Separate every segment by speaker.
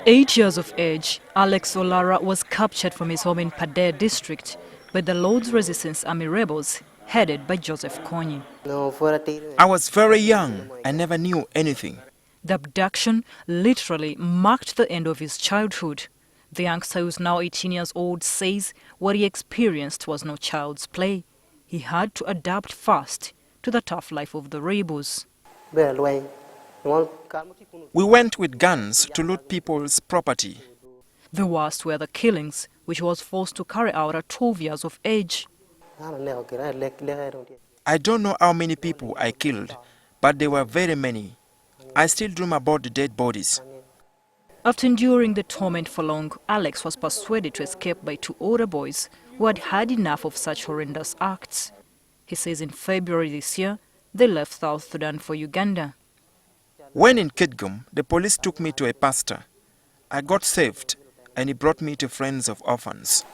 Speaker 1: 8 years of age, Alex Olara was captured from his home in Padere district by the Lord's Resistance Army rebels headed by Joseph Kony.
Speaker 2: I was very young. I never knew anything.
Speaker 1: The abduction literally marked the end of his childhood. The youngster, who is now 18 years old, says what he experienced was no child's play. He had to adapt fast to the tough life of the rebels.
Speaker 2: We went with guns to loot people's property.
Speaker 1: The worst were the killings, which he was forced to carry out at 12 years of age.
Speaker 2: I don't know how many people I killed, but there were very many. I still dream about the dead bodies.
Speaker 1: After enduring the torment for long, Alex was persuaded to escape by two older boys who had had enough of such horrendous acts. He says in February this year, they left South Sudan for Uganda.
Speaker 2: When in Kitgum, the police took me to a pastor. I got saved, and he brought me to Friends of Orphans.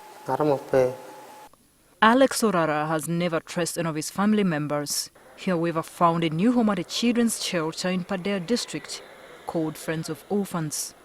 Speaker 1: Alex Orara has never traced any of his family members. He, however, found a new home at a children's shelter in Padere district called Friends of Orphans.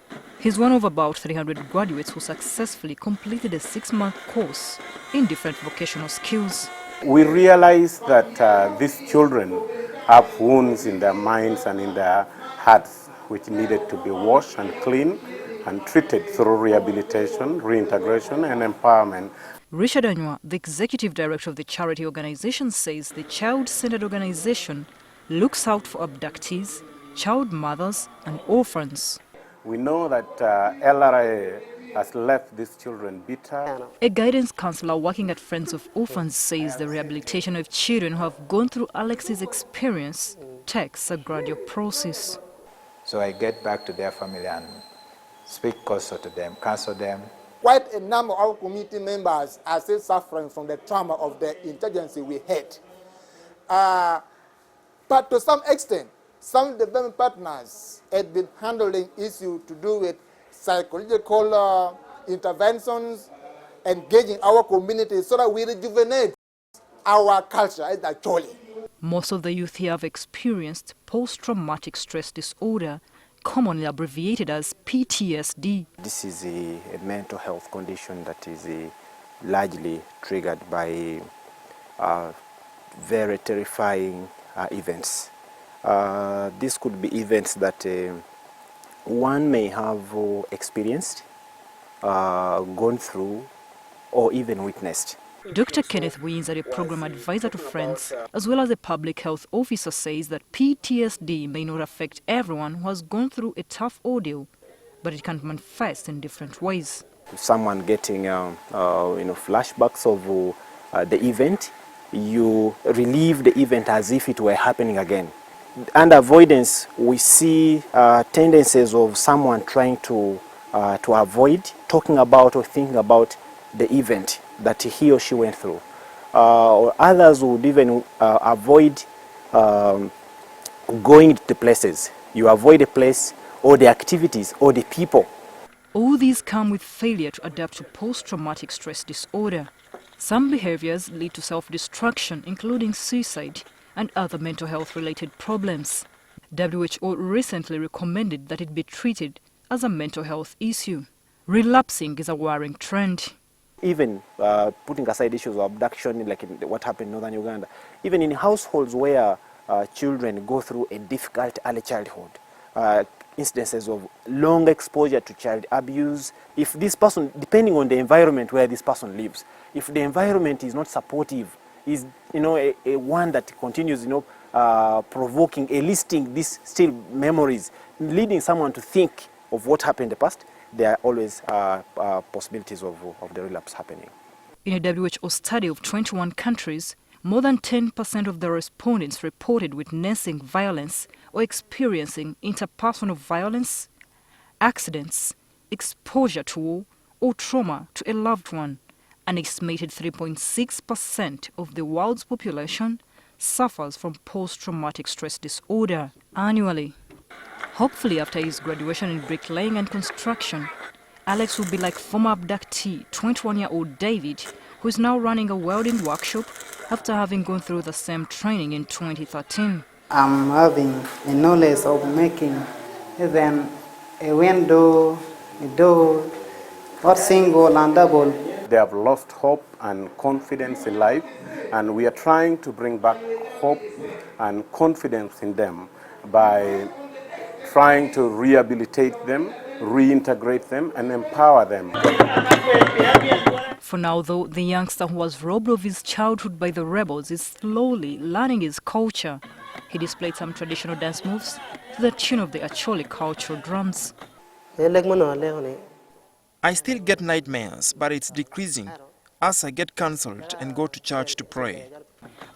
Speaker 1: He's one of about 300 graduates who successfully completed a 6-month course in different vocational skills.
Speaker 3: We realize that these children have wounds in their minds and in their hearts which needed to be washed and cleaned and treated through rehabilitation, reintegration and empowerment.
Speaker 1: Richard Anywa, the executive director of the charity organization, says the child-centered organization looks out for abductees, child mothers and orphans.
Speaker 3: We know that LRA has left these children bitter.
Speaker 1: A guidance counselor working at Friends of Orphans says the rehabilitation of children who have gone through Alex's experience takes a gradual process.
Speaker 4: So I get back to their family and speak also to them, counsel them.
Speaker 5: Quite a number of our community members are still suffering from the trauma of the insurgency we had. But to some extent, some development partners had been handling issues to do with psychological interventions, engaging our community so that we rejuvenate our culture actually.
Speaker 1: Most of the youth here have experienced post-traumatic stress disorder, commonly abbreviated as PTSD.
Speaker 6: This is a mental health condition that is largely triggered by very terrifying events. This could be events that one may have experienced, gone through, or even witnessed.
Speaker 1: Dr. Kenneth Winza, a program advisor to Friends, as well as a public health officer, says that PTSD may not affect everyone who has gone through a tough ordeal, but it can manifest in different ways.
Speaker 6: Someone getting flashbacks of the event, you relive the event as if it were happening again. Under avoidance, we see tendencies of someone trying to avoid talking about or thinking about the event that he or she went through. Or others would even avoid going to places. You avoid a place or the activities or the people.
Speaker 1: All these come with failure to adapt to post-traumatic stress disorder. Some behaviors lead to self-destruction, including suicide and other mental health-related problems. WHO recently recommended that it be treated as a mental health issue. Relapsing is a worrying trend.
Speaker 6: Even putting aside issues of abduction, like in what happened in northern Uganda, even in households where children go through a difficult early childhood, instances of long exposure to child abuse, if this person, depending on the environment where this person lives, if the environment is not supportive, is a one that continues provoking, eliciting these still memories, leading someone to think of what happened in the past, there are always possibilities of the relapse happening.
Speaker 1: In a WHO study of 21 countries, more than 10% of the respondents reported witnessing violence or experiencing interpersonal violence, accidents, exposure to or trauma to a loved one. An estimated 3.6% of the world's population suffers from post-traumatic stress disorder annually. Hopefully, after his graduation in bricklaying and construction, Alex will be like former abductee, 21-year-old David, who is now running a welding workshop after having gone through the same training in 2013.
Speaker 7: I'm having a knowledge of making even a window, do or single and double.
Speaker 3: They have lost hope and confidence in life, and we are trying to bring back hope and confidence in them by trying to rehabilitate them, reintegrate them, and empower them.
Speaker 1: For now, though, the youngster who was robbed of his childhood by the rebels is slowly learning his culture. He displayed some traditional dance moves to the tune of the Acholi cultural drums.
Speaker 2: I still get nightmares, but it's decreasing as I get cancelled and go to church to pray.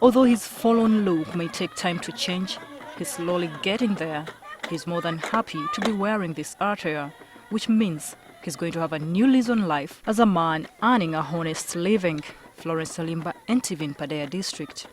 Speaker 1: Although his fallen look may take time to change, he's slowly getting there. He's more than happy to be wearing this attire, which means he's going to have a new lease on life as a man earning a honest living. Florence Naluyimba, NTV in Padea District.